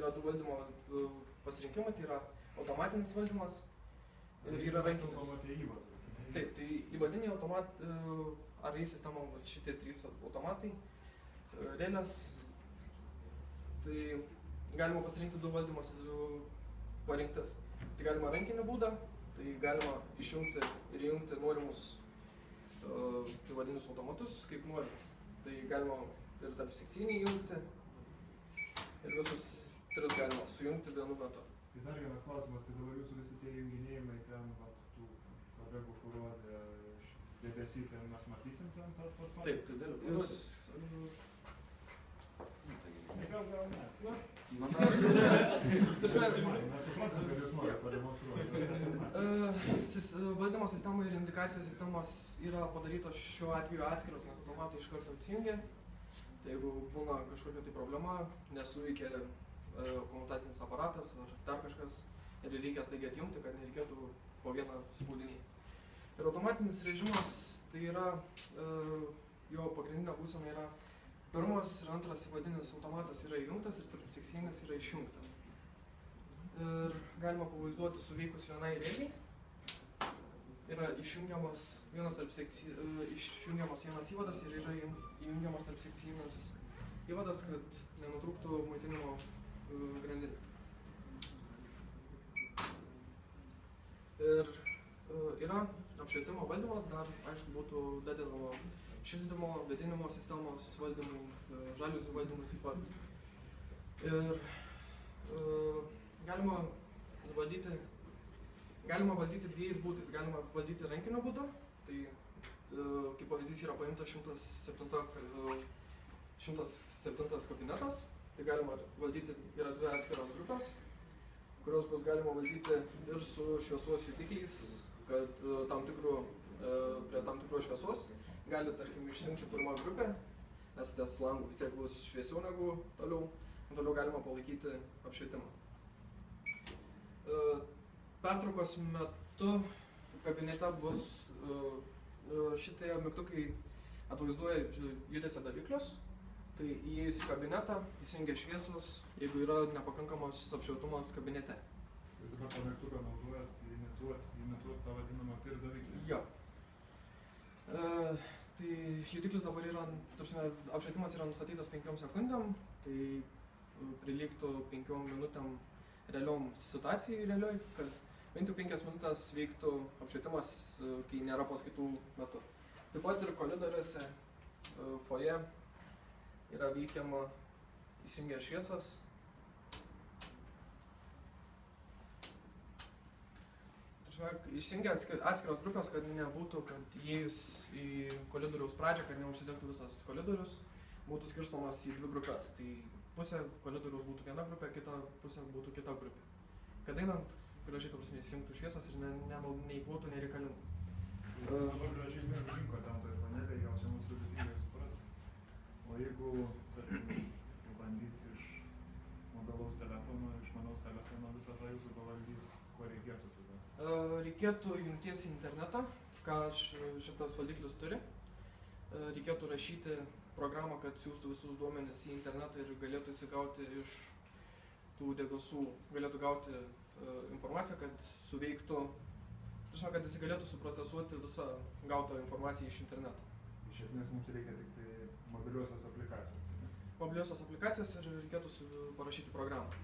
yra du valdymo pasirinkimai, tai yra automatinis valdymas ir yra rankinis. Taip, tai įvadiniai ARI sistemom šitie 3 automatai, relės, tai galima pasirinkti 2 valdymas parinktis. Tai galima rankinį būdą, tai galima išjungti ir įjungti norimus įvadinius automatus, kaip nori. Tai galima ir tarpsekcinį įjungti ir visus 3 galima sujungti vienu metu. Tai dar vienas klausimas, tai dabar jūsų visi tie junginėjimai ten, tų kolegų, kur rodė debesį, ten mes matysim ten tas pats? Taip, jūs... Gal ne. Nesuprantam, kad jūs norite pademonstruoti. Valdymo sistemos ir indikacijos sistemos yra padarytos šiuo atveju atskiros, nes automatai iš karto atsijungia. Tai jeigu būna kažkokia tai problema, nesuveikia komutacinis aparatas ar dar kažkas ir reikia staigiai atjungti, kad nereikėtų po vieną spaudinį. Ir automatinis režimas, tai yra, jo pagrindinė būsena yra pirmas ir antras įvadinis automatas yra įjungtas ir tarpsekcinis yra išjungtas. Ir galima pavaizduoti suveikus vienai rėliai. Yra išjungiamas vienas įvadas ir yra įjungiamas tarpsekcinis įvadas, kad nenutrūktų maitinimo grandinė. Ir yra apšvietimo valdymas, dar aišku būtų dedinamo šildymo, vėdinimo sistemos valdymui, žaliuzių valdymui taip pat. Ir galima valdyti 2 būdais. Galima valdyti rankiniu būdu, tai kaip pavyzdys yra paimtas 107 kabinetas, tai galima valdyti, yra 2 atskiros grupės, kurios bus galima valdyti ir su šviesos jutikliais, kad prie tam tikros šviesos gali, tarkim, išsijungti pirmą grupę, nes ties langų vis tiek bus šviesiau negu toliau, ir toliau galima palaikyti apšvietimą. Pertraukos metu kabinete bus šitie mygtukai atvaizduoja judesio daviklius, tai įėjus į kabinetą įsijungia šviesos, jeigu yra nepakankamas apšvietimas kabinete. Jūs dabar tą mygtuką naudojat imituot tą vadinamą PIR daviklį? Jo. Tai jutiklis dabar yra, apšvietimas yra nustatytas 5 sekundėm, tai prilygtų 5 minutėm realiom situacijai realioj, kad bent jau 5 minutės veiktų apšvietimas, kai nėra paskaitų metu. Taip pat ir koridoriuose, foje yra veikiama įsijungia šviesos. Išsijungia atskiros grupės, kad nebūtų, kad įėjus į koridoriaus pradžią, kad neužsidegtų visas koridorius, būtų skirstomas į 2 grupės. Tai pusė koridoriaus būtų viena grupė, kita pusė būtų kita grupė. Kad einant, gražiai įsijungtų šviesas ir neįkvotų nereikalingų. Dabar gražiai rinko ten toje panelėje, gal čia mūsų sudėtingai suprasti. O jeigu, tarkim, bandyti iš mobilaus telefono, išmanaus telefono visą tą jūsų pavaldyti, ko reikėtų tada? Reikėtų jungties į internetą, ką šitas valdiklis turi. Reikėtų rašyti programą, kad siūstų visus duomenis į internetą ir galėtų įsigauti iš tų debesų, galėtų gauti informaciją, kad suveiktų, kad jis galėtų suprocesuoti visą gautą informaciją iš interneto. Iš esmės mums reikia tik tai mobiliosios aplikacijos. Mobiliosios aplikacijos ir reikėtų parašyti programą.